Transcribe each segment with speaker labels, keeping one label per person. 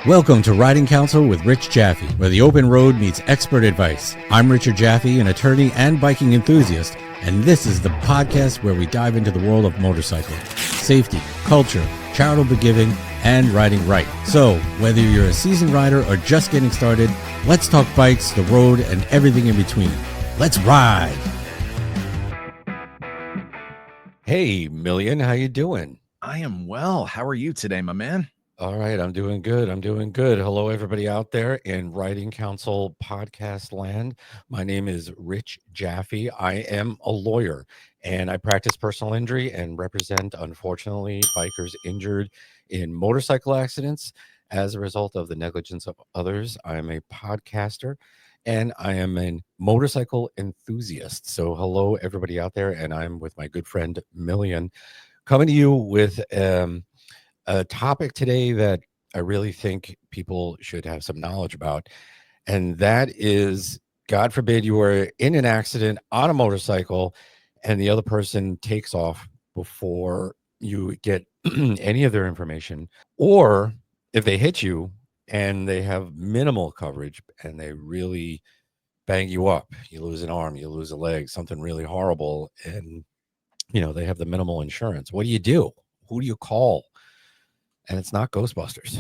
Speaker 1: Welcome to Riding Counsel with Rich Jaffe, where the open road meets expert advice. I'm Richard Jaffe, an attorney and biking enthusiast, and this is the podcast where we dive into the world of motorcycling, safety, culture, charitable giving, and riding right. So, whether you're a seasoned rider or just getting started, let's talk bikes, the road, and everything in between. Let's ride! Hey, Million, how you doing?
Speaker 2: I am well. How are you today, my man?
Speaker 1: All right, I'm doing good. Hello, everybody out there in Riding Counsel podcast land. My name is Rich Jaffe. I am a lawyer, and I practice personal injury and represent, unfortunately, bikers injured in motorcycle accidents as a result of the negligence of others. I am a podcaster, and I am a motorcycle enthusiast. So hello, everybody out there, and I'm with my good friend, Million, coming to you with a topic today that I really think people should have some knowledge about. And that is, God forbid you were in an accident on a motorcycle and the other person takes off before you get any of their information. Or if they hit you and they have minimal coverage and they really bang you up, you lose an arm, you lose a leg, something really horrible, and they have the minimal insurance. What do you do? Who do you call? And it's not Ghostbusters.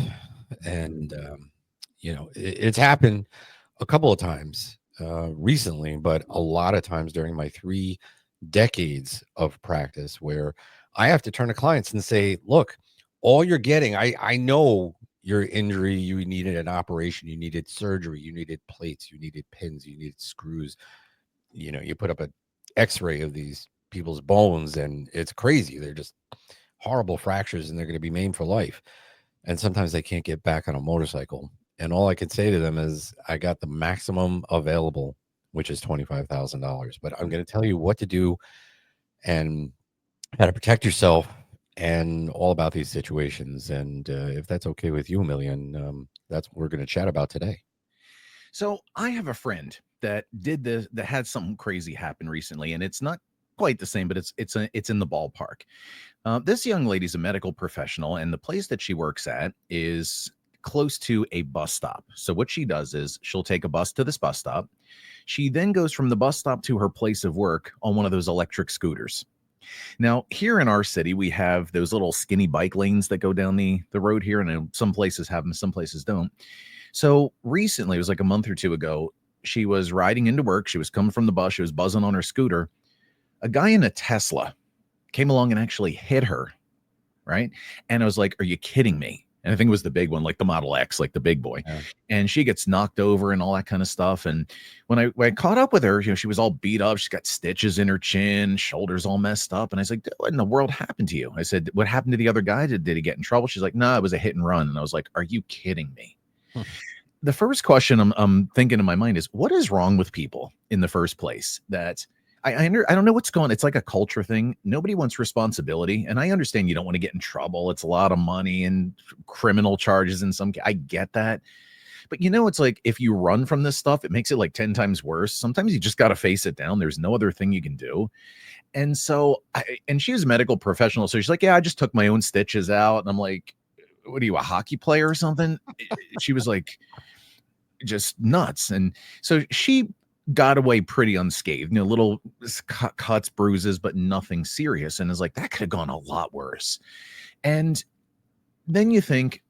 Speaker 1: And, it's happened a couple of times recently, but a lot of times during my 3 decades of practice where I have to turn to clients and say, look, all you're getting, I know your injury, you needed an operation, you needed surgery, you needed plates, you needed pins, you needed screws. You put up an x-ray of these people's bones and it's crazy. They're just horrible fractures and they're going to be maimed for life. And sometimes they can't get back on a motorcycle. And all I can say to them is I got the maximum available, which is $25,000. But I'm going to tell you what to do and how to protect yourself and all about these situations. And if that's okay with you, Million, that's what we're going to chat about today.
Speaker 2: So I have a friend that did this, that had something crazy happen recently, and it's not quite the same, but it's in the ballpark. This young lady's a medical professional, and the place that she works at is close to a bus stop. So what she does is she'll take a bus to this bus stop. She then goes from the bus stop to her place of work on one of those electric scooters. Now, here in our city, we have those little skinny bike lanes that go down the road here, and some places have them, some places don't. So recently, it was like a month or two ago, she was riding into work. She was coming from the bus. She was buzzing on her scooter. A guy in a Tesla came along and actually hit her, right? And I was like, are you kidding me? And I think it was the big one, like the Model X, like the big boy. Yeah. And she gets knocked over and all that kind of stuff. And when I caught up with her, she was all beat up. She's got stitches in her chin, shoulders all messed up. And I was like, what in the world happened to you? I said, what happened to the other guy? Did he get in trouble? She's like, no, it was a hit and run. And I was like, are you kidding me? The first question I'm thinking in my mind is, what is wrong with people in the first place? That I don't know what's going on. It's like a culture thing. Nobody wants responsibility. And I understand you don't want to get in trouble. It's a lot of money and criminal charges in some case. I get that. But it's like if you run from this stuff, it makes it like 10 times worse. Sometimes you just got to face it down. There's no other thing you can do. And so, and she was a medical professional. So she's like, yeah, I just took my own stitches out. And I'm like, what are you, a hockey player or something? She was like, just nuts. And so she got away pretty unscathed, little cuts, bruises, but nothing serious. And it's like, that could have gone a lot worse. And then you think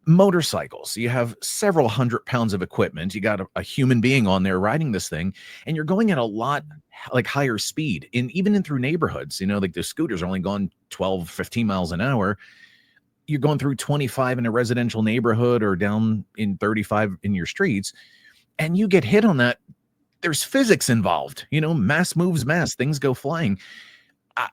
Speaker 2: motorcycles, you have several 100 pounds of equipment. You got a human being on there riding this thing, and you're going at a lot like higher speed even in through neighborhoods, like the scooters are only going 12, 15 miles an hour. You're going through 25 in a residential neighborhood or down in 35 in your streets, and you get hit on that. There's physics involved, mass moves mass, things go flying.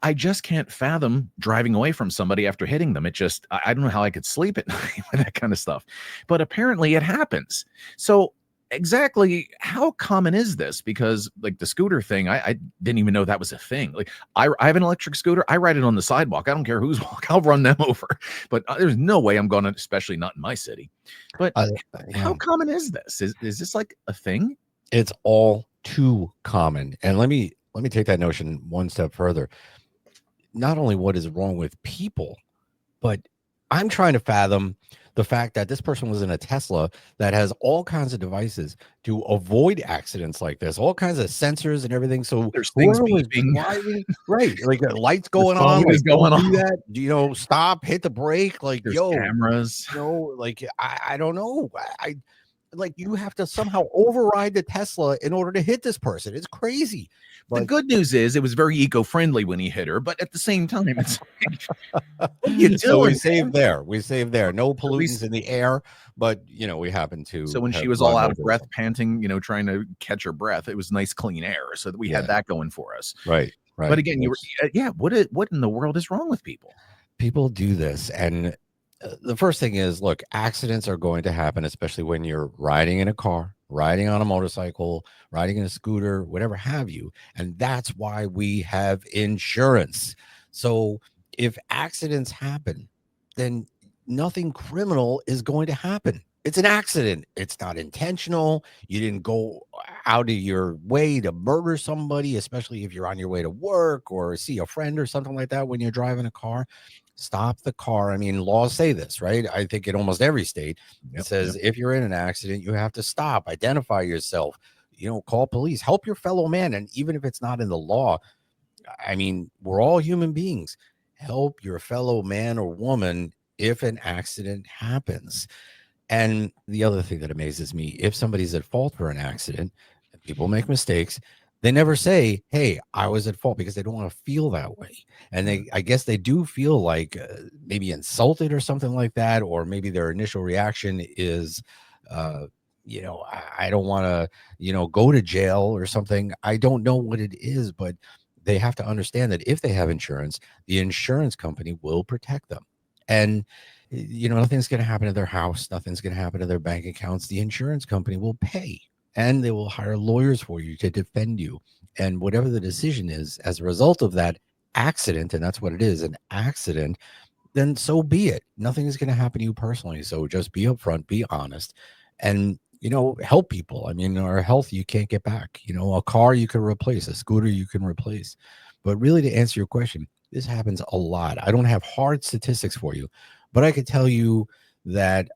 Speaker 2: I just can't fathom driving away from somebody after hitting them. I don't know how I could sleep at night with that kind of stuff, but apparently it happens. So exactly how common is this? Because like the scooter thing, I didn't even know that was a thing. Like I have an electric scooter. I ride it on the sidewalk. I don't care who's walking. I'll run them over, but there's no way I'm going to, especially not in my city. But how common is this? Is this like a thing?
Speaker 1: It's all too common. And let me take that notion one step further. Not only what is wrong with people, but I'm trying to fathom the fact that this person was in a Tesla that has all kinds of devices to avoid accidents like this, all kinds of sensors and everything. So
Speaker 2: There's things
Speaker 1: whoever was
Speaker 2: beeping.
Speaker 1: driving, right, like lights
Speaker 2: The
Speaker 1: going on,
Speaker 2: phone is
Speaker 1: like
Speaker 2: going
Speaker 1: don't
Speaker 2: on.
Speaker 1: do that, stop, hit the brake, like
Speaker 2: There's
Speaker 1: yo,
Speaker 2: cameras.
Speaker 1: like I don't know. I like you have to somehow override the Tesla in order to hit this person. It's crazy.
Speaker 2: The
Speaker 1: But
Speaker 2: good news is it was very eco-friendly when he hit her, but at the same time, it's like, what are you
Speaker 1: so we
Speaker 2: doing,
Speaker 1: saved
Speaker 2: man?
Speaker 1: there. We saved there. No
Speaker 2: At
Speaker 1: pollutants
Speaker 2: least
Speaker 1: in the air, but we happen
Speaker 2: so
Speaker 1: to
Speaker 2: when she
Speaker 1: have
Speaker 2: was all
Speaker 1: run
Speaker 2: out of
Speaker 1: over
Speaker 2: breath,
Speaker 1: some.
Speaker 2: panting, trying to catch her breath, it was nice, clean air. So that we had
Speaker 1: Yeah,
Speaker 2: that going for us.
Speaker 1: right,
Speaker 2: But
Speaker 1: right.
Speaker 2: again, you were,
Speaker 1: Which
Speaker 2: yeah. What in the world is wrong with people?
Speaker 1: people do this, and the first thing is, look, accidents are going to happen, especially when you're riding in a car, riding on a motorcycle, riding in a scooter, whatever have you. And that's why we have insurance. So if accidents happen, then nothing criminal is going to happen. It's an accident. It's not intentional. You didn't go out of your way to murder somebody, especially if you're on your way to work or see a friend or something like that when you're driving a car. Stop the car. I mean, laws say this, right? I think in almost every state, it
Speaker 2: Yep,
Speaker 1: says
Speaker 2: yep.
Speaker 1: if you're in an accident, you have to stop, identify yourself, call police, help your fellow man. And even if it's not in the law, I mean, we're all human beings. Help your fellow man or woman if an accident happens. And the other thing that amazes me, if somebody's at fault for an accident, and people make mistakes, they never say, "Hey, I was at fault," because they don't want to feel that way. And
Speaker 2: Mm,
Speaker 1: I guess they do feel like maybe insulted or something like that, or maybe their initial reaction is, uh, I don't want to, go to jail or something. I don't know what it is, but they have to understand that if they have insurance, the insurance company will protect them. And nothing's going to happen to their house, nothing's going to happen to their bank accounts. The insurance company will pay, and they will hire lawyers for you to defend you. And whatever the decision is as a result of that accident, and that's what it is, an accident, then so be it. Nothing is going to happen to you personally. So just be upfront, be honest, and help people. I mean, our health you can't get back. A car you can replace, a scooter you can replace. But really, to answer your question, this happens a lot. I don't have hard statistics for you, but I could tell you that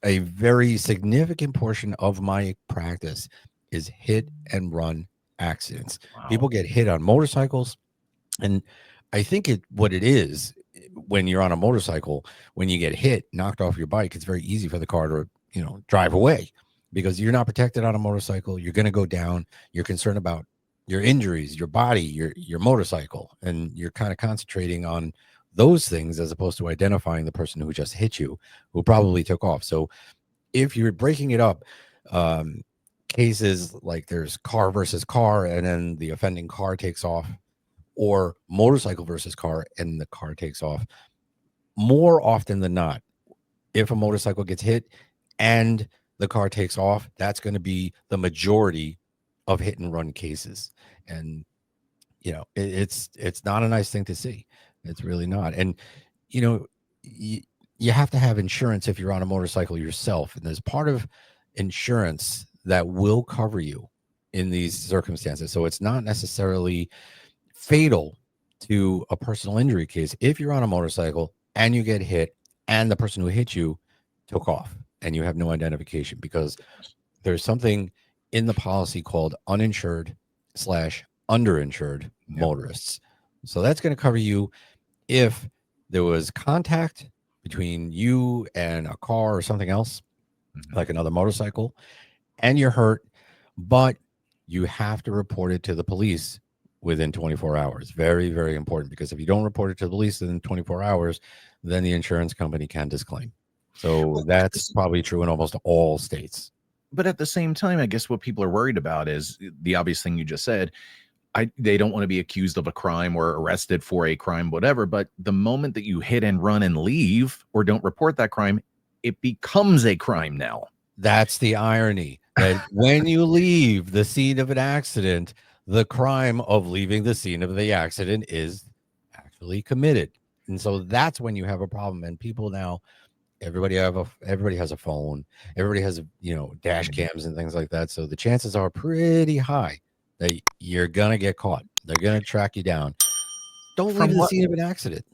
Speaker 1: a very significant portion of my practice is hit and run accidents.
Speaker 2: wow.
Speaker 1: People get hit on motorcycles, and I think what it is, when you're on a motorcycle, when you get hit, knocked off your bike, it's very easy for the car to, drive away, because you're not protected on a motorcycle. You're going to go down. You're concerned about your injuries, your body, your motorcycle, and you're kind of concentrating on those things as opposed to identifying the person who just hit you, who probably took off. So if you're breaking it up, um, cases like there's car versus car, and then the offending car takes off, or motorcycle versus car and the car takes off, more often than not, if a motorcycle gets hit and the car takes off, that's going to be the majority of hit and run cases. And it's not a nice thing to see. It's really not. And you know you, you have to have insurance if you're on a motorcycle yourself, and there's part of insurance that will cover you in these circumstances. So it's not necessarily fatal to a personal injury case if you're on a motorcycle and you get hit and the person who hit you took off and you have no identification, because there's something in the policy called uninsured slash underinsured
Speaker 2: Yep.
Speaker 1: motorists. So that's going to cover you if there was contact between you and a car or something else,
Speaker 2: Mhm.
Speaker 1: like another motorcycle, and you're hurt, but you have to report it to the police within 24 hours. Very, very important, because if you don't report it to the police within 24 hours, then the insurance company can disclaim. So
Speaker 2: Well,
Speaker 1: that's probably true in almost all states.
Speaker 2: but at the same time, I guess what people are worried about is the obvious thing you just said. They don't want to be accused of a crime or arrested for a crime, whatever. But the moment that you hit and run and leave or don't report that crime, it becomes a crime now.
Speaker 1: That's the irony, that when you leave the scene of an accident, the crime of leaving the scene of the accident is actually committed. And so that's when you have a problem. And people now, everybody has a phone, everybody has dash
Speaker 2: Mhm.
Speaker 1: cams and things like that. So the chances are pretty high that you're gonna get caught. They're gonna track you down. Don't leave
Speaker 2: From
Speaker 1: the
Speaker 2: what
Speaker 1: scene of an accident.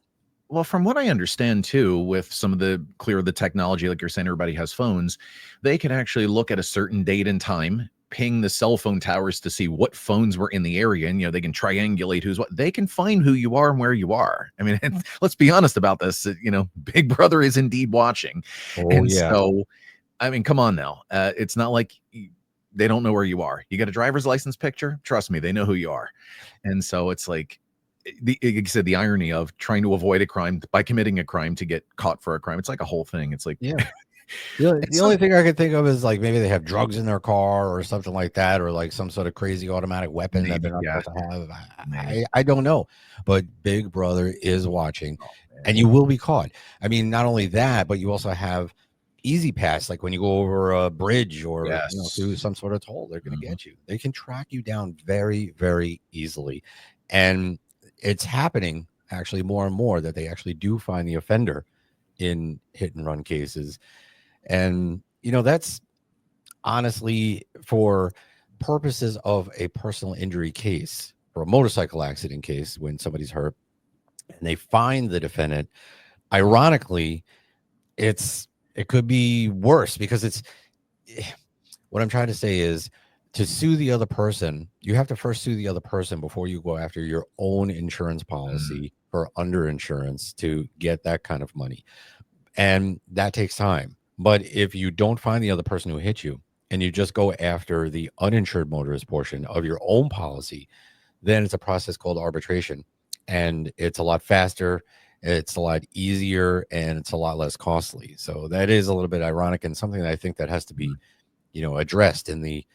Speaker 2: Well, from what I understand too, with some of the technology, like you're saying, everybody has phones, they can actually look at a certain date and time, ping the cell phone towers to see what phones were in the area, and they can triangulate who's what. They can find who you are and where you are. I mean, let's be honest about this. Big Brother is indeed watching,
Speaker 1: Oh,
Speaker 2: and
Speaker 1: yeah.
Speaker 2: so I mean, come on now. It's not like they don't know where you are. You got a driver's license picture? Trust me, they know who you are. And so it's like, like you said, the irony of trying to avoid a crime by committing a crime to get caught for a crime. It's like a whole thing. It's like,
Speaker 1: Yeah. The
Speaker 2: it's
Speaker 1: only
Speaker 2: some,
Speaker 1: thing I could think of is like maybe they have drugs in their car or something like that, or like some sort of crazy automatic weapon that they're
Speaker 2: maybe,
Speaker 1: not
Speaker 2: yeah,
Speaker 1: supposed to have.
Speaker 2: maybe.
Speaker 1: I don't know, but Big Brother is watching,
Speaker 2: Oh, man.
Speaker 1: and you will be caught. I mean, not only that, but you also have Easy Pass, like when you go over a bridge or through
Speaker 2: Yes.
Speaker 1: some sort of toll, they're going to
Speaker 2: Mhm.
Speaker 1: get you. They can track you down very, very easily, and it's happening actually more and more that they actually do find the offender in hit and run cases. And that's honestly for purposes of a personal injury case, for a motorcycle accident case, when somebody's hurt and they find the defendant, ironically, it could be worse because it's what I'm trying to say is, to sue the other person, you have to first sue the other person before you go after your own insurance
Speaker 2: Mm,
Speaker 1: policy for underinsurance to get that kind of money. And that takes time. But if you don't find the other person who hit you and you just go after the uninsured motorist portion of your own policy, then it's a process called arbitration. And it's a lot faster, it's a lot easier, and it's a lot less costly. So that is a little bit ironic and something that I think that has to be,
Speaker 2: mm.
Speaker 1: addressed in the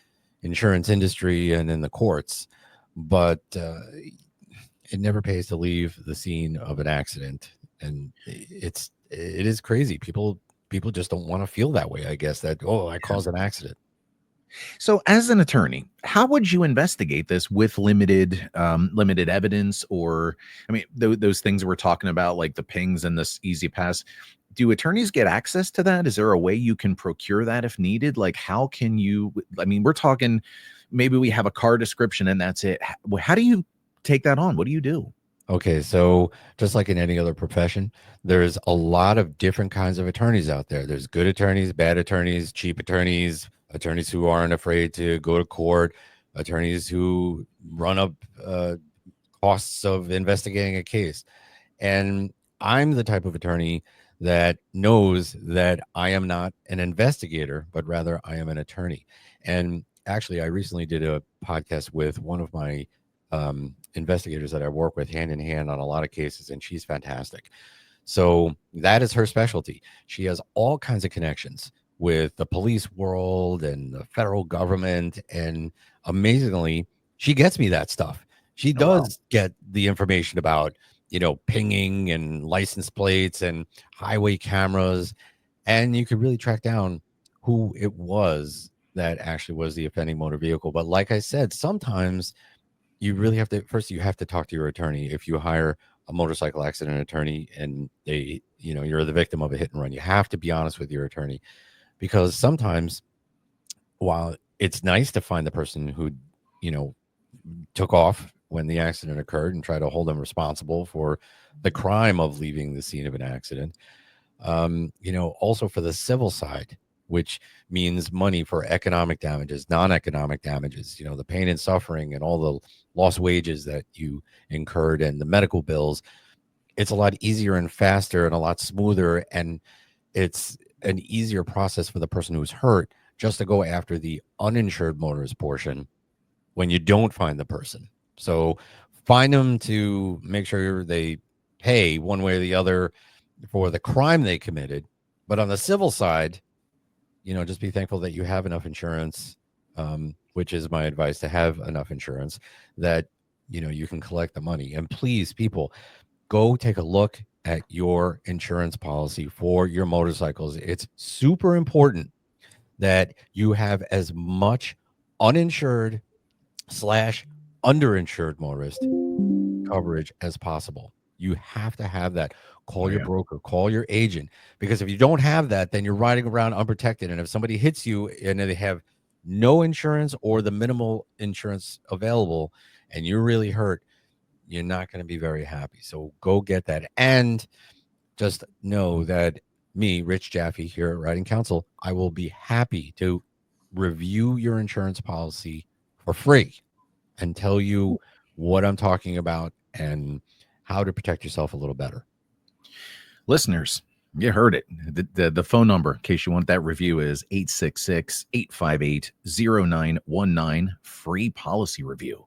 Speaker 1: insurance industry and in the courts. But it never pays to leave the scene of an accident, and it is crazy. People just don't want to feel that way. I guess that, oh, I caused an accident.
Speaker 2: So, as an attorney, how would you investigate this with limited evidence? Or, I mean, those things we're talking about, like the pings and this Easy Pass. Do attorneys get access to that? Is there a way you can procure that if needed? Like, how can you? I mean, we're talking. Maybe we have a car description and that's it. How do you take that on? What do you do?
Speaker 1: Okay, so just like in any other profession, there's a lot of different kinds of attorneys out there. There's good attorneys, bad attorneys, cheap attorneys, attorneys who aren't afraid to go to court, attorneys who run up costs of investigating a case. And I'm the type of attorney that knows that I am not an investigator, but rather I am an attorney. And actually, I recently did a podcast with one of my investigators that I work with hand in hand on a lot of cases, and she's fantastic. So that is her specialty. She has all kinds of connections with the police world and the federal government. And amazingly, she gets me that stuff. She
Speaker 2: Oh, wow.
Speaker 1: does get the information about, pinging and license plates and highway cameras. And you could really track down who it was that actually was the offending motor vehicle. But like I said, sometimes you really have to first you have to talk to your attorney. If you hire a motorcycle accident attorney and you're the victim of a hit and run, you have to be honest with your attorney, because sometimes, while it's nice to find the person who you know took off when the accident occurred and try to hold them responsible for the crime of leaving the scene of an accident, also for the civil side, which means money for economic damages, non-economic damages, the pain and suffering and all the lost wages that you incurred and the medical bills. It's a lot easier and faster and a lot smoother, and it's an easier process for the person who's hurt just to go after the uninsured motorist portion when you don't find the person. So find them to make sure they pay one way or the other for the crime they committed. But on the civil side, just be thankful that you have enough insurance, which is my advice, to have enough insurance that, you can collect the money. And please, people, go take a look at your insurance policy for your motorcycles. It's super important that you have as much uninsured slash underinsured motorist coverage as possible. You have to have that.
Speaker 2: Oh,
Speaker 1: Call your
Speaker 2: yeah.
Speaker 1: broker, call your agent, because if you don't have that, then you're riding around unprotected. And if somebody hits you and they have no insurance or the minimal insurance available and you're really hurt, you're not going to be very happy. So go get that. And just know that me, Rich Jaffe, here at Writing Counsel, I will be happy to review your insurance policy for free and tell you what I'm talking about and how to protect yourself a little better.
Speaker 2: Listeners, you heard it. The phone number, in case you want that review, is 866-858-0919. Free policy review.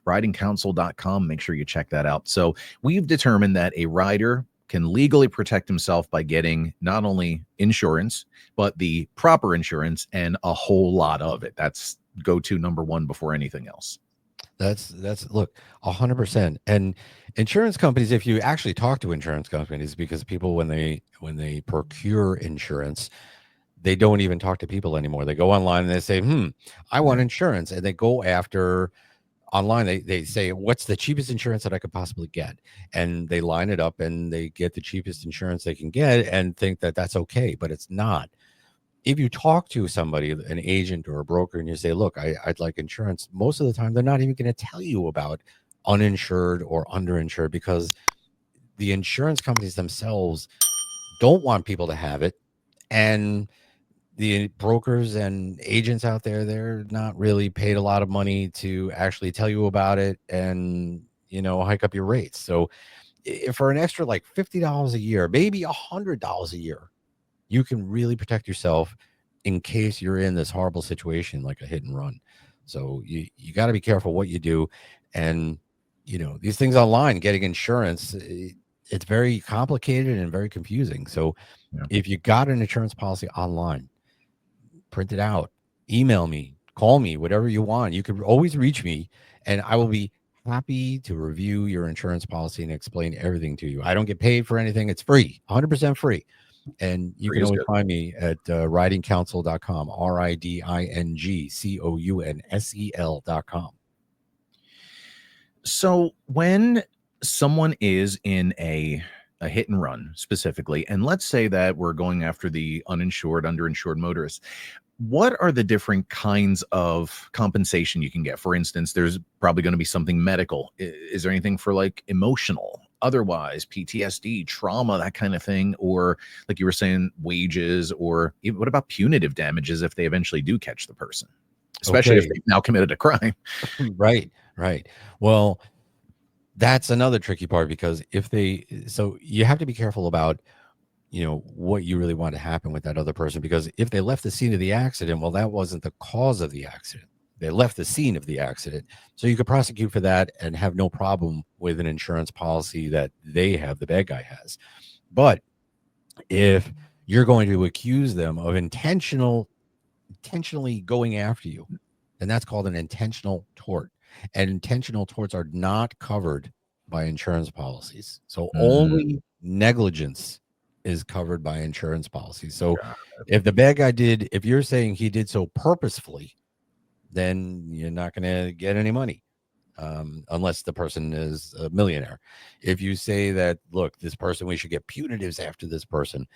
Speaker 2: Ridingcounsel.com. Make sure you check that out. So we've determined that a rider can legally protect himself by getting not only insurance, but the proper insurance and a whole lot of it. That's go-to number one before anything else.
Speaker 1: That's look, 100%. And insurance companies, if you actually talk to insurance companies, because people when they procure insurance, they don't even talk to people anymore. They go online and they say, I want insurance. And they go after online. They say, what's the cheapest insurance that I could possibly get? And they line it up and they get the cheapest insurance they can get and think that that's okay, but it's not. If you talk to somebody, an agent or a broker, and you say, look, I'd like insurance, most of the time they're not even going to tell you about uninsured or underinsured because the insurance companies themselves don't want people to have it. And the brokers and agents out there, they're not really paid a lot of money to actually tell you about it and, hike up your rates. So for an extra like $50 a year, maybe $100 a year, you can really protect yourself in case you're in this horrible situation like a hit and run. So you got to be careful what you do. And, these things online, getting insurance, it's very complicated and very confusing. So if you got an insurance policy online, print it out, email me, call me, whatever you want. You can always reach me and I will be happy to review your insurance policy and explain everything to you. I don't get paid for anything. It's free, 100% free. And you can always find me at ridingcounsel.com, ridingcounsel.com.
Speaker 2: So when someone is in a hit and run specifically, and let's say that we're going after the uninsured, underinsured motorists, what are the different kinds of compensation you can get? For instance, there's probably going to be something medical. Is there anything for like emotional, otherwise, PTSD, trauma, that kind of thing? Or like you were saying, wages, or what about punitive damages if they eventually do catch the person, especially if they've now committed a crime?
Speaker 1: Right. Well, that's another tricky part because so you have to be careful about what you really want to happen with that other person, because if they left the scene of the accident, well, that wasn't the cause of the accident. They left the scene of the accident. So you could prosecute for that and have no problem with an insurance policy that the bad guy has. But if you're going to accuse them of intentionally going after you, then that's called an intentional tort. And intentional torts are not covered by insurance policies. So only negligence is covered by insurance policies. So if the bad guy if you're saying he did so purposefully, then you're not going to get any money unless the person is a millionaire. If you say that, look, this person, we should get punitives after this person,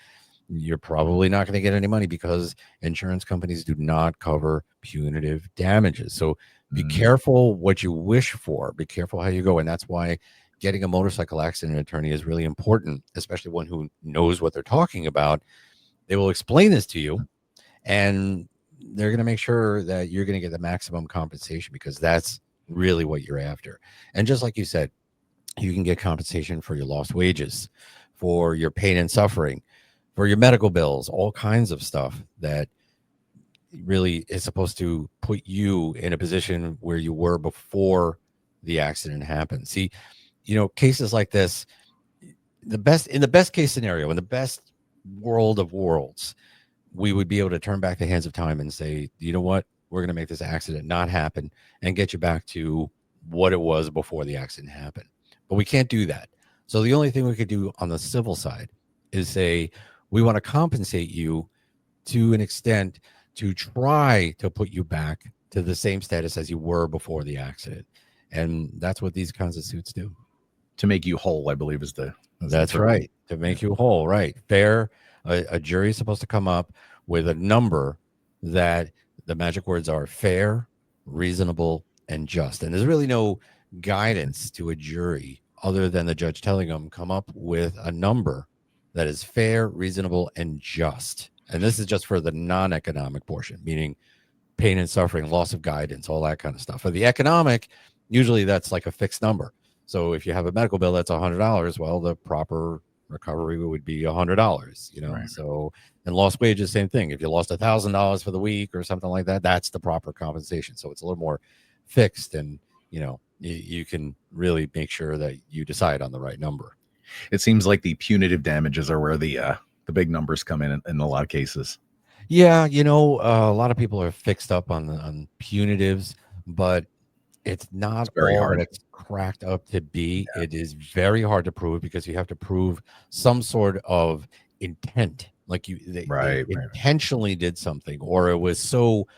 Speaker 1: you're probably not going to get any money because insurance companies do not cover punitive damages. So be careful what you wish for. Be careful how you go. And that's why getting a motorcycle accident attorney is really important, especially one who knows what they're talking about. They will explain this to you and they're going to make sure that you're going to get the maximum compensation because that's really what you're after. And just like you said, you can get compensation for your lost wages, for your pain and suffering, for your medical bills, all kinds of stuff that really is supposed to put you in a position where you were before the accident happened. See, cases like this, in the best case scenario, in the best world of worlds, we would be able to turn back the hands of time and say, you know what, we're going to make this accident not happen and get you back to what it was before the accident happened. But we can't do that. So the only thing we could do on the civil side is say, we want to compensate you to an extent to try to put you back to the same status as you were before the accident. And that's what these kinds of suits do.
Speaker 2: To make you whole, I believe is
Speaker 1: that's right. To make you whole, right. Fair. A jury is supposed to come up with a number that the magic words are fair, reasonable, and just. And there's really no guidance to a jury other than the judge telling them come up with a number that is fair, reasonable, and just. And this is just for the non-economic portion, meaning pain and suffering, loss of guidance, all that kind of stuff. For the economic, usually that's like a fixed number. So if you have a medical bill that's $100, well, the proper recovery would be $100.
Speaker 2: Right.
Speaker 1: So and lost wages, same thing. If you lost $1,000 for the week or something like that, that's the proper compensation. So it's a little more fixed, and you can really make sure that you decide on the right number.
Speaker 2: It seems like the punitive damages are where the big numbers come in a lot of cases.
Speaker 1: Yeah, a lot of people are fixed up on punitives, but it's not
Speaker 2: It's very
Speaker 1: all that
Speaker 2: hard.
Speaker 1: it's cracked up to be. It is very hard to prove because you have to prove some sort of intent, like they
Speaker 2: Right. Right.
Speaker 1: intentionally did something, or it was so,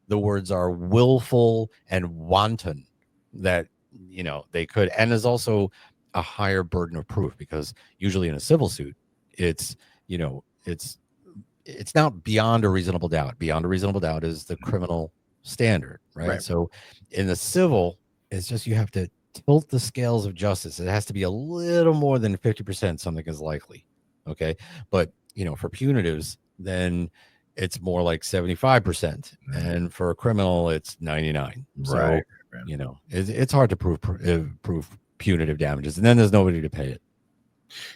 Speaker 1: the words are willful and wanton, that they could. And there's also a higher burden of proof because usually in a civil suit, it's you know it's not beyond a reasonable doubt. Beyond a reasonable doubt is the criminal standard, right?
Speaker 2: Right.
Speaker 1: So in the civil, it's just you have to tilt the scales of justice. It has to be a little more than 50% something is likely. Okay. But for punitives, then it's more like 75%. And for a criminal, it's 99.
Speaker 2: Right.
Speaker 1: So, it's hard to prove punitive damages. And then there's nobody to pay it.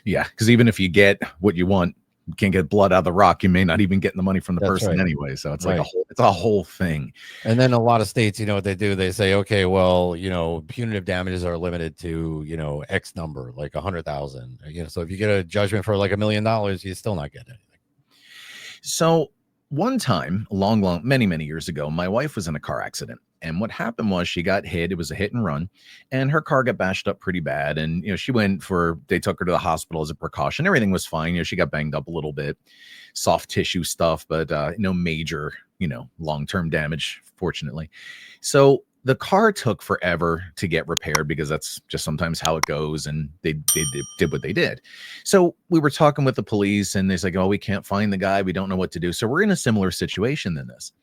Speaker 2: Yeah, because even if you get what you want, you can't get blood out of the rock. You may not even get the money from the
Speaker 1: That's
Speaker 2: person
Speaker 1: right.
Speaker 2: anyway. So it's like
Speaker 1: Right.
Speaker 2: it's a whole thing.
Speaker 1: And then a lot of states, what they do, they say, okay, well, punitive damages are limited to, X number, like 100,000. So if you get a judgment for like $1 million, you're still not getting anything.
Speaker 2: So one time, many years ago, my wife was in a car accident. And what happened was she got hit. It was a hit and run, and her car got bashed up pretty bad. And, they took her to the hospital as a precaution. Everything was fine. She got banged up a little bit, soft tissue stuff, but no major, long-term damage, fortunately. So the car took forever to get repaired because that's just sometimes how it goes. And they did what they did. So we were talking with the police, and they're like, oh, we can't find the guy. We don't know what to do. So we're in a similar situation than this.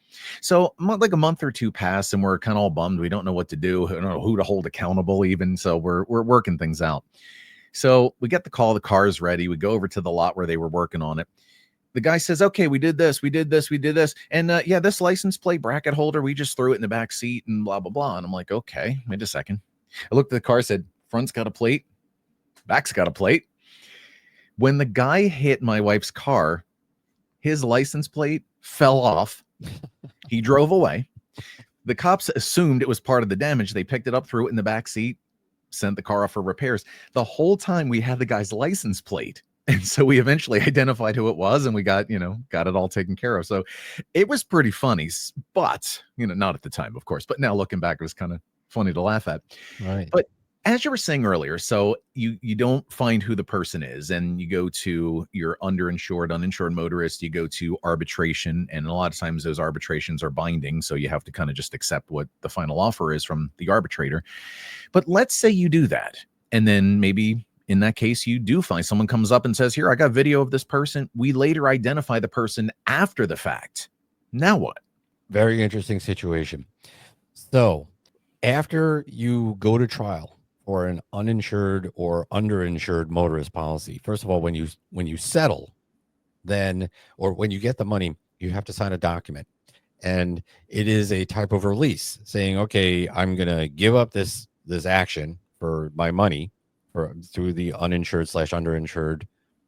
Speaker 2: So like a month or two passed, and we're kind of all bummed. We don't know what to do. I don't know who to hold accountable even. So we're working things out. So we get the call. The car is ready. We go over to the lot where they were working on it. The guy says, okay, we did this. And this license plate bracket holder, we just threw it in the back seat and blah, blah, blah. And I'm like, okay, wait a second. I looked at the car, said, front's got a plate, back's got a plate. When the guy hit my wife's car, his license plate fell off. He drove away. The cops assumed it was part of the damage. They picked it up, threw it in the back seat, sent the car off for repairs. The whole time we had the guy's license plate. And so we eventually identified who it was, and we got it all taken care of. So it was pretty funny, but, not at the time, of course, but now looking back, it was kind of funny to laugh at.
Speaker 1: Right.
Speaker 2: But as you were saying earlier, so you don't find who the person is, and you go to your underinsured, uninsured motorist, you go to arbitration, and a lot of times those arbitrations are binding, so you have to kind of just accept what the final offer is from the arbitrator. But let's say you do that, and then maybe in that case, you do find someone comes up and says, here, I got video of this person. We later identify the person after the fact. Now what?
Speaker 1: Very interesting situation. So after you go to trial for an uninsured or underinsured motorist policy, first of all, when you settle, then, or when you get the money, you have to sign a document. And it is a type of release saying, okay, I'm going to give up this action for my money through the uninsured / underinsured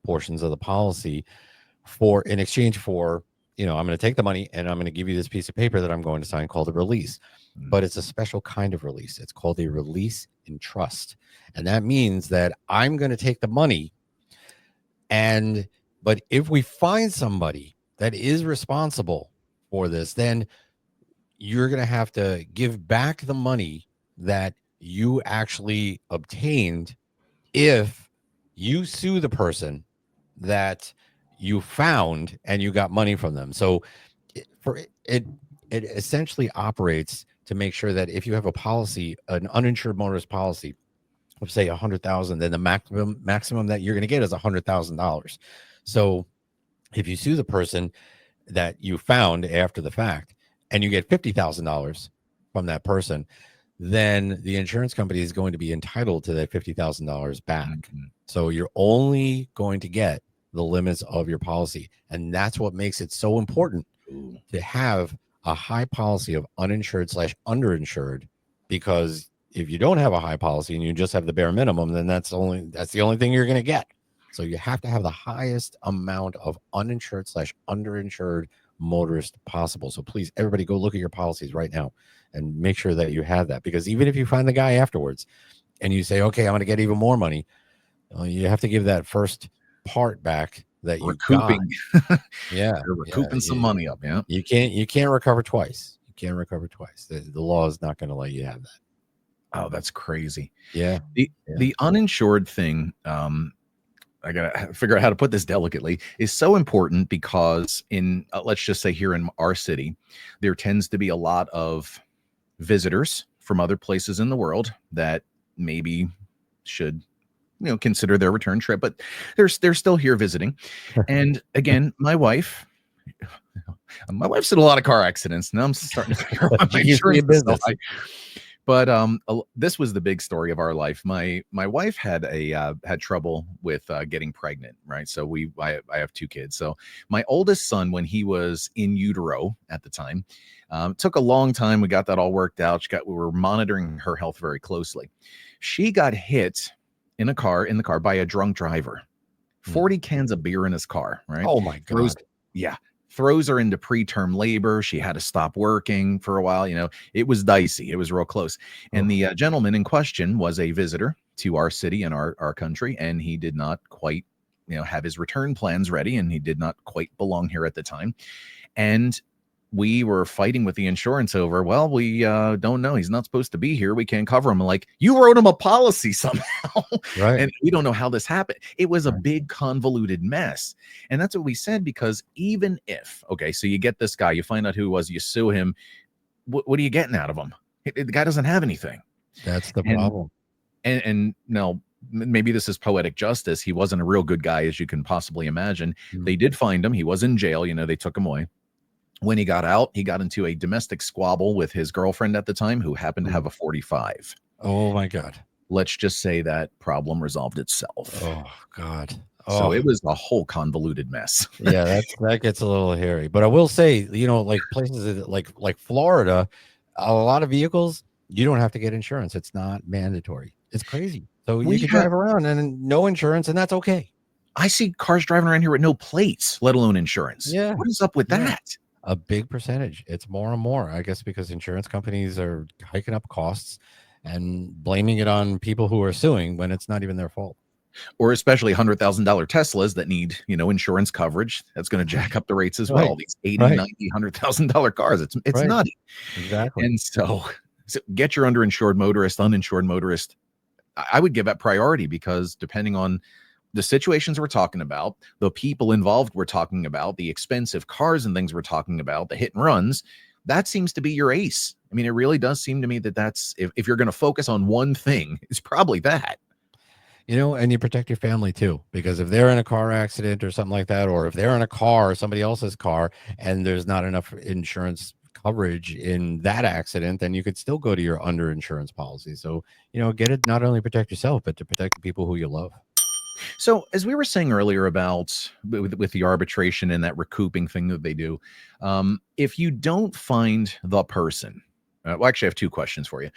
Speaker 1: portions of the policy, in exchange for, I'm going to take the money and I'm going to give you this piece of paper that I'm going to sign called a release. But it's a special kind of release. It's called a release in trust. And that means that I'm going to take the money, but if we find somebody that is responsible for this, then you're going to have to give back the money that you actually obtained if you sue the person that you found and you got money from them. So it essentially operates to make sure that if you have a policy, an uninsured motorist policy of say 100,000, then the maximum that you're going to get is $100,000. So if you sue the person that you found after the fact and you get $50,000 from that person, then the insurance company is going to be entitled to that $50,000 back.
Speaker 2: Mhm.
Speaker 1: So you're only going to get the limits of your policy. And that's what makes it so important
Speaker 2: Ooh.
Speaker 1: to have a high policy of uninsured slash underinsured, because if you don't have a high policy and you just have the bare minimum, then that's the only thing you're going to get. So you have to have the highest amount of uninsured slash underinsured motorist possible. So please, everybody, go look at your policies right now and make sure that you have that, because even if you find the guy afterwards and you say, okay, I'm going to get even more money, you have to give that first part back that you got.
Speaker 2: Recouping.
Speaker 1: Yeah,
Speaker 2: They're
Speaker 1: yeah.
Speaker 2: recouping some money up. Yeah.
Speaker 1: You can't recover twice. You can't recover twice. The law is not going to let you have that.
Speaker 2: Oh, that's crazy.
Speaker 1: Yeah,
Speaker 2: The
Speaker 1: yeah.
Speaker 2: the uninsured thing, I gotta figure out how to put this delicately, is so important because in let's just say here in our city, there tends to be a lot of visitors from other places in the world that maybe should consider their return trip, but they're still here visiting. And again, my wife's in a lot of car accidents. Now I'm starting to figure out why my
Speaker 1: She keeps me
Speaker 2: insurance
Speaker 1: in
Speaker 2: is so
Speaker 1: business.
Speaker 2: high. But this was the big story of our life. My wife had had trouble with getting pregnant, right? So I have two kids. So my oldest son, when he was in utero at the time, took a long time. We got that all worked out. We were monitoring her health very closely. She got hit in the car by a drunk driver. 40 cans of beer in his car, right?
Speaker 1: Oh my
Speaker 2: Throws,
Speaker 1: God.
Speaker 2: yeah, throws her into preterm labor. She had to stop working for a while. It was dicey. It was real close. And
Speaker 1: Oh,
Speaker 2: the gentleman in question was a visitor to our city and our country, and he did not quite, have his return plans ready, and he did not quite belong here at the time. And we were fighting with the insurance over, well, we don't know. He's not supposed to be here. We can't cover him. I'm like, you wrote him a policy somehow.
Speaker 1: right.
Speaker 2: And we don't know how this happened. It was a
Speaker 1: Right.
Speaker 2: big convoluted mess. And that's what we said, because even if, okay, so you get this guy, you find out who he was, you sue him. What are you getting out of him? The guy doesn't have anything.
Speaker 1: That's the
Speaker 2: And
Speaker 1: problem.
Speaker 2: and no, maybe this is poetic justice. He wasn't a real good guy, as you can possibly imagine. They did find him. He was in jail. They took him away. When he got out, he got into a domestic squabble with his girlfriend at the time, who happened to have a 45.
Speaker 1: Oh my God.
Speaker 2: Let's just say that problem resolved itself.
Speaker 1: Oh God.
Speaker 2: So
Speaker 1: Oh
Speaker 2: it was a whole convoluted mess.
Speaker 1: yeah, that gets a little hairy. But I will say, like places like Florida, a lot of vehicles, you don't have to get insurance. It's not mandatory. It's crazy. So you
Speaker 2: We
Speaker 1: could
Speaker 2: have
Speaker 1: drive around and no insurance, and that's okay.
Speaker 2: I see cars driving around here with no plates, let alone insurance.
Speaker 1: Yeah.
Speaker 2: What is up with
Speaker 1: Yeah.
Speaker 2: that?
Speaker 1: A big percentage. It's more and more, I guess, because insurance companies are hiking up costs and blaming it on people who are suing when it's not even their fault.
Speaker 2: Or especially $100,000 Teslas that need, insurance coverage. That's going to jack up the rates as
Speaker 1: Right.
Speaker 2: well. These 80,
Speaker 1: Right.
Speaker 2: 90, $100,000 cars. It's
Speaker 1: Right.
Speaker 2: nutty.
Speaker 1: Exactly.
Speaker 2: And so get your underinsured motorist, uninsured motorist. I would give that priority, because depending on the situations we're talking about, the people involved we're talking about, the expensive cars and things we're talking about, the hit and runs, that seems to be your ace. I mean, it really does seem to me that that's, if you're going to focus on one thing, it's probably that.
Speaker 1: And you protect your family too, because if they're in a car accident or something like that, or if they're in a car, somebody else's car, and there's not enough insurance coverage in that accident, then you could still go to your underinsurance policy. So, get it, not only protect yourself, but to protect the people who you love.
Speaker 2: So, as we were saying earlier about with the arbitration and that recouping thing that they do, if you don't find the person, well, actually, I have two questions for you.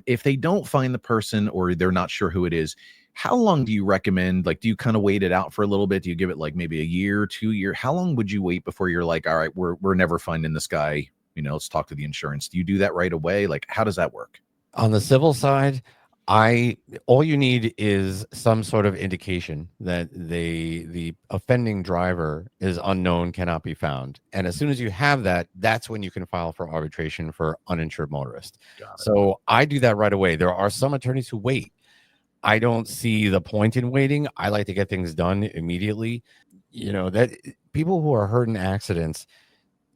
Speaker 2: If they don't find the person, or they're not sure who it is, how long do you recommend? Like, do you kind of wait it out for a little bit? Do you give it like maybe a year, 2 year? How long would you wait before you're like, all right, we're never finding this guy? Let's talk to the insurance. Do you do that right away? Like, how does that work?
Speaker 1: On the civil side, all you need is some sort of indication that the offending driver is unknown, cannot be found. And as soon as you have that, that's when you can file for arbitration for uninsured motorist.
Speaker 2: Got it.
Speaker 1: So I do that right away. There are some attorneys who wait. I don't see the point in waiting. I like to get things done immediately. That people who are hurt in accidents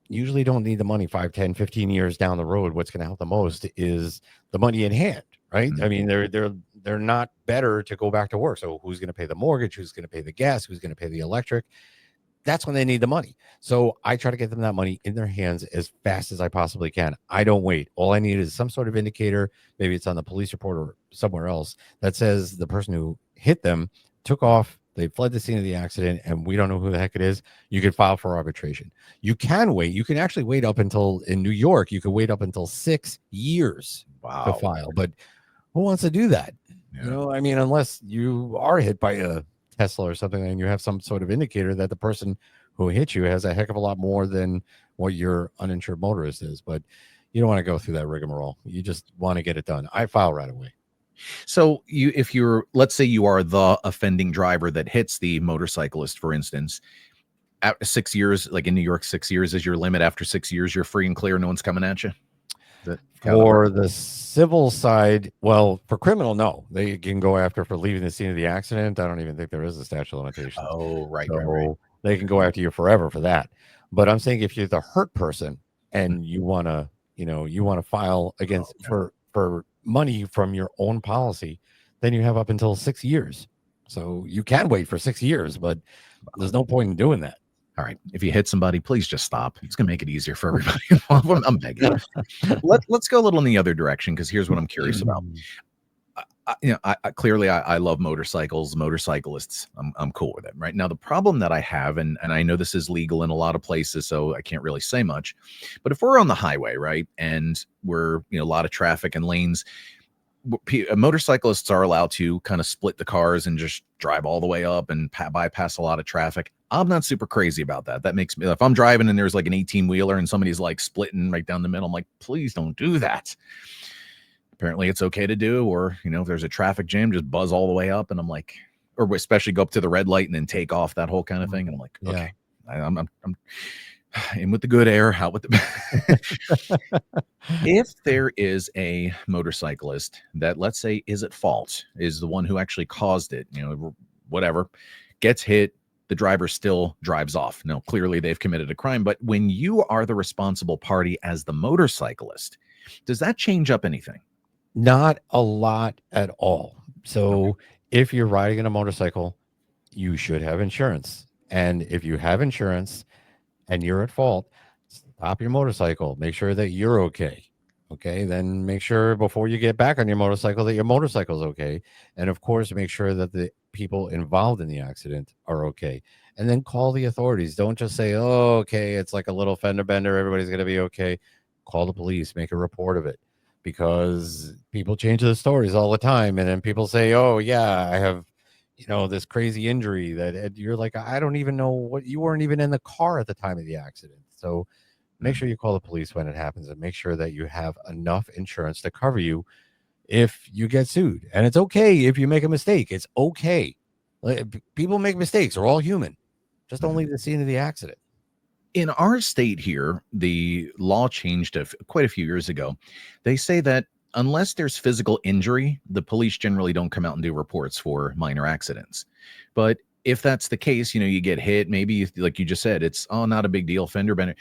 Speaker 1: usually don't need the money 5, 10, 15 years down the road. What's going to help the most is the money in hand, right?
Speaker 2: Mhm.
Speaker 1: I mean, they're not better to go back to work. So who's going to pay the mortgage? Who's going to pay the gas? Who's going to pay the electric? that's when they need the money. So I try to get them that money in their hands as fast as I possibly can. I don't wait. All I need is some sort of indicator, maybe it's on the police report or somewhere else, that says the person who hit them took off, they fled the scene of the accident, and we don't know who the heck it is. You can file for arbitration. You can wait. You can actually wait up until, in New York, you can wait up until 6 years to
Speaker 2: Wow.
Speaker 1: file. But who wants to do that?
Speaker 2: Yeah.
Speaker 1: I mean, unless you are hit by a Tesla or something and you have some sort of indicator that the person who hit you has a heck of a lot more than what your uninsured motorist is. But you don't want to go through that rigmarole. You just want to get it done. I file right away.
Speaker 2: So if you're, let's say you are the offending driver that hits the motorcyclist, for instance, at 6 years, like in New York, 6 years is your limit. After 6 years, you're free and clear. No one's coming at you. That how that works?
Speaker 1: For the civil side, well, for criminal, no, they can go after for leaving the scene of the accident. I don't even think there is a statute of limitations.
Speaker 2: Oh, right.
Speaker 1: So they can go after you forever for that. But I'm saying if you're the hurt person and you want to, you want to file against for money from your own policy, then you have up until 6 years. So you can wait for 6 years, but there's no point in doing that.
Speaker 2: All right. If you hit somebody, please just stop. It's going to make it easier for everybody. I'm begging. Let's go a little in the other direction, because here's what I'm curious about. I clearly love motorcycles, motorcyclists. I'm cool with it. Right now, the problem that I have, and I know this is legal in a lot of places, so I can't really say much. But if we're on the highway, right, and we're a lot of traffic and lanes, motorcyclists are allowed to kind of split the cars and just drive all the way up and bypass a lot of traffic. I'm not super crazy about that. That makes me, if I'm driving and there's like an 18-wheeler and somebody's like splitting right down the middle, I'm like, please don't do that. Apparently it's okay to do, or if there's a traffic jam, just buzz all the way up. And I'm like, or especially go up to the red light and then take off, that whole kind of thing. And I'm like, okay, I'm in with the good air, out with the if there is a motorcyclist that, let's say, is at fault, is the one who actually caused it, whatever, gets hit, the driver still drives off. No, clearly they've committed a crime. But when you are the responsible party as the motorcyclist, does that change up anything?
Speaker 1: Not a lot at all. So if you're riding in a motorcycle, you should have insurance. And if you have insurance and you're at fault, stop your motorcycle. Make sure that you're okay. Okay. Then make sure before you get back on your motorcycle that your motorcycle's okay. And of course, make sure that the people involved in the accident are okay. And then call the authorities. Don't just say, oh, okay, it's like a little fender bender. Everybody's going to be okay. Call the police, make a report of it, because people change the stories all the time. And then people say, oh, yeah, I have, this crazy injury that you're like, I don't even know what, you weren't even in the car at the time of the accident. So make sure you call the police when it happens and make sure that you have enough insurance to cover you if you get sued. And it's okay if you make a mistake. It's okay. People make mistakes. We're all human. Just don't leave the scene of the accident.
Speaker 2: In our state here, the law changed quite a few years ago. They say that unless there's physical injury, the police generally don't come out and do reports for minor accidents. But if that's the case, you get hit, maybe like you just said, it's not a big deal, fender bender.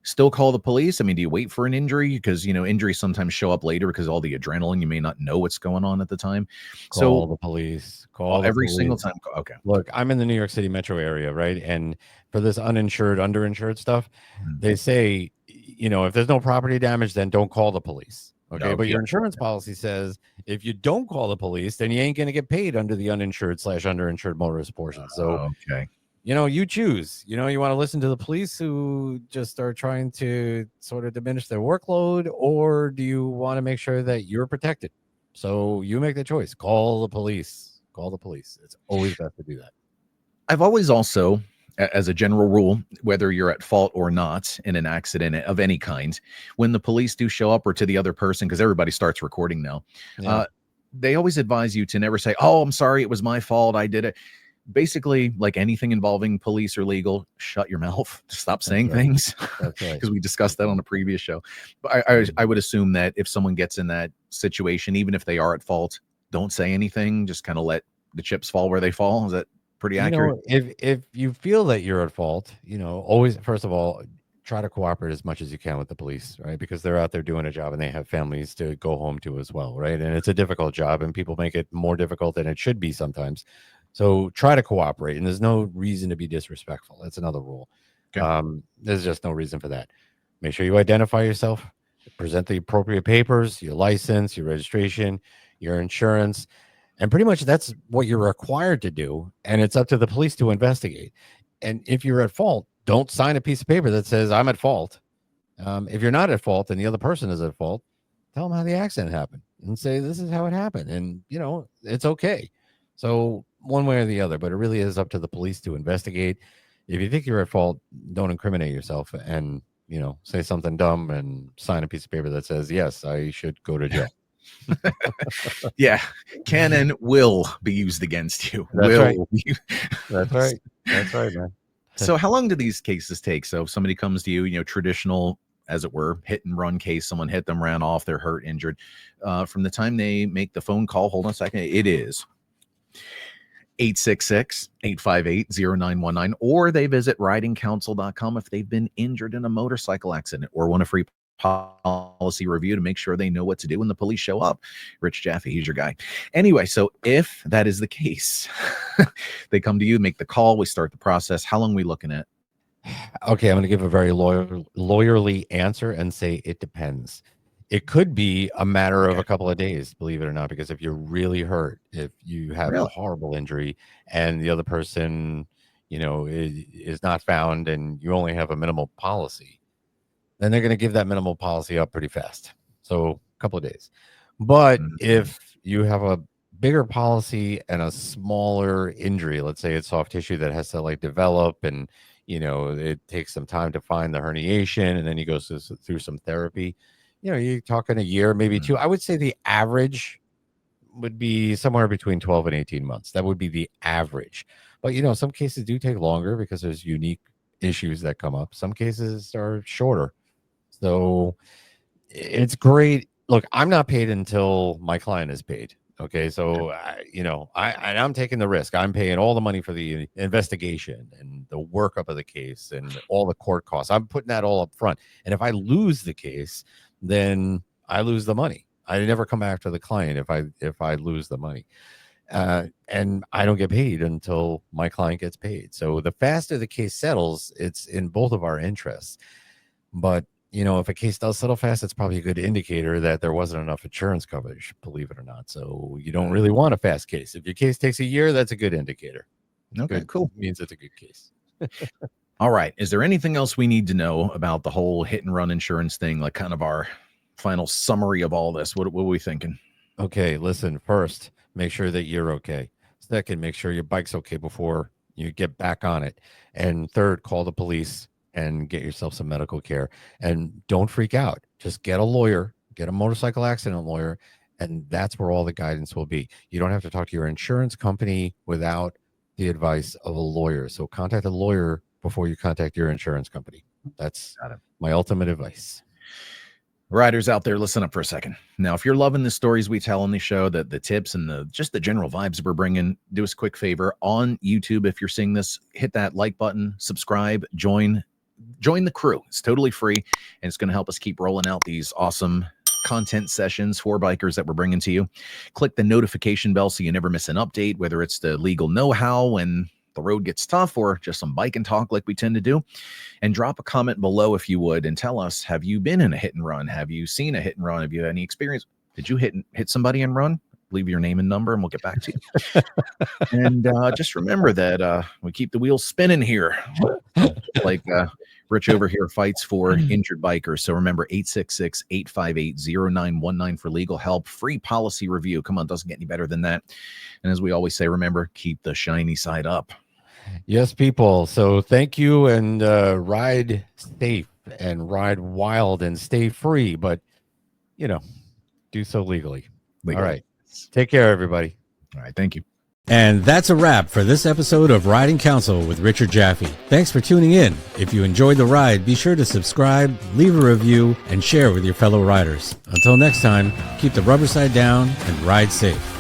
Speaker 2: Still call the police? I mean, do you wait for an injury? Because, injuries sometimes show up later because all the adrenaline, you may not know what's going on at the time.
Speaker 1: Call the police. Call
Speaker 2: every
Speaker 1: police.
Speaker 2: single time. Okay.
Speaker 1: Look, I'm in the New York City metro area, right? And for this uninsured, underinsured stuff, they say, if there's no property damage, then don't call the police. Okay.
Speaker 2: No,
Speaker 1: But your insurance policy says if you don't call the police, then you ain't going to get paid under the uninsured/underinsured motorist portion. So,
Speaker 2: okay.
Speaker 1: You choose. You want to listen to the police who just are trying to sort of diminish their workload, or do you want to make sure that you're protected? So you make the choice. Call the police. Call the police. It's always best to do that.
Speaker 2: I've always also, as a general rule, whether you're at fault or not in an accident of any kind, when the police do show up, or to the other person, because everybody starts recording now, they always advise you to never say, oh, I'm sorry, it was my fault, I did it. Basically, like anything involving police or legal, shut your mouth. Stop saying things.
Speaker 1: That's right.
Speaker 2: Because we discussed that on a previous show. But I would assume that if someone gets in that situation, even if they are at fault, don't say anything. Just kind of let the chips fall where they fall. Is that pretty accurate?
Speaker 1: If you feel that you're at fault, always, first of all, try to cooperate as much as you can with the police, right? Because they're out there doing a job and they have families to go home to as well, right? And it's a difficult job and people make it more difficult than it should be sometimes. So try to cooperate, and there's no reason to be disrespectful. That's another rule.
Speaker 2: Okay.
Speaker 1: There's just no reason for that. Make sure you identify yourself, present the appropriate papers, your license, your registration, your insurance, and pretty much that's what you're required to do. And it's up to the police to investigate. And if you're at fault, don't sign a piece of paper that says I'm at fault. If you're not at fault and the other person is at fault, tell them how the accident happened and say this is how it happened, and it's okay. So one way or the other, but it really is up to the police to investigate. If you think you're at fault, don't incriminate yourself and say something dumb and sign a piece of paper that says yes, I should go to jail.
Speaker 2: Yeah, can and will be used against you.
Speaker 1: That's right.
Speaker 2: That's
Speaker 1: right. That's right, man.
Speaker 2: So how long do these cases take? So if somebody comes to you, traditional, as it were, hit and run case, someone hit them, ran off, they're hurt, injured. From the time they make the phone call, hold on a second, it is 866-858-0919, or they visit ridingcounsel.com if they've been injured in a motorcycle accident or want a free policy review to make sure they know what to do when the police show up. Rich Jaffe, he's your guy. Anyway, so if that is the case, they come to you, make the call, we start the process. How long are we looking at?
Speaker 1: Okay, I'm going to give a very lawyerly answer and say it depends. It could be a matter of a couple of days, believe it or not, because if you're really hurt, if you have a horrible injury and the other person, is not found and you only have a minimal policy, then they're going to give that minimal policy up pretty fast. So a couple of days. But if you have a bigger policy and a smaller injury, let's say it's soft tissue that has to develop and it takes some time to find the herniation, and then he goes through some therapy. You're talking a year, maybe two. I would say the average would be somewhere between 12 and 18 months. That would be the average. But, some cases do take longer because there's unique issues that come up. Some cases are shorter. So it's great. Look, I'm not paid until my client is paid. Okay, so I'm taking the risk. I'm paying all the money for the investigation and the workup of the case and all the court costs. I'm putting that all up front. And if I lose the case, then I lose the money. I never come after the client if I lose the money, and I don't get paid until my client gets paid. So the faster the case settles, it's in both of our interests. But if a case does settle fast, it's probably a good indicator that there wasn't enough insurance coverage, believe it or not. So you don't really want a fast case. If your case takes a year, that's a good indicator.
Speaker 2: Okay, cool.
Speaker 1: It means it's a good case.
Speaker 2: All right. Is there anything else we need to know about the whole hit and run insurance thing? Like kind of our final summary of all this. What are we thinking?
Speaker 1: Okay, listen, first, make sure that you're okay. Second, make sure your bike's okay before you get back on it. And third, call the police and get yourself some medical care. And don't freak out. Just get a lawyer, get a motorcycle accident lawyer, and that's where all the guidance will be. You don't have to talk to your insurance company without the advice of a lawyer. So contact a lawyer before you contact your insurance company. That's my ultimate advice.
Speaker 2: Riders out there, listen up for a second. Now, if you're loving the stories we tell on the show, the tips and just the general vibes we're bringing, do us a quick favor on YouTube. If you're seeing this, hit that like button, subscribe, join the crew. It's totally free, and it's going to help us keep rolling out these awesome content sessions for bikers that we're bringing to you. Click the notification bell so you never miss an update, whether it's the legal know-how when the road gets tough or just some bike and talk like we tend to do. And drop a comment below if you would, and tell us, have you been in a hit and run? Have you seen a hit and run? Have you had any experience? Did you hit somebody and run? Leave your name and number and we'll get back to you. And just remember that we keep the wheels spinning here. Like Rich over here fights for injured bikers. So remember, 866-858-0919 for legal help. Free policy review. Come on, doesn't get any better than that. And as we always say, remember, keep the shiny side up.
Speaker 1: Yes, people. So thank you, and ride safe and ride wild and stay free, but, do so legally. All right. Take care, everybody.
Speaker 2: All right. Thank you.
Speaker 1: And that's a wrap for this episode of Riding Counsel with Richard Jaffe. Thanks for tuning in. If you enjoyed the ride, be sure to subscribe, leave a review, and share with your fellow riders. Until next time, keep the rubber side down and ride safe.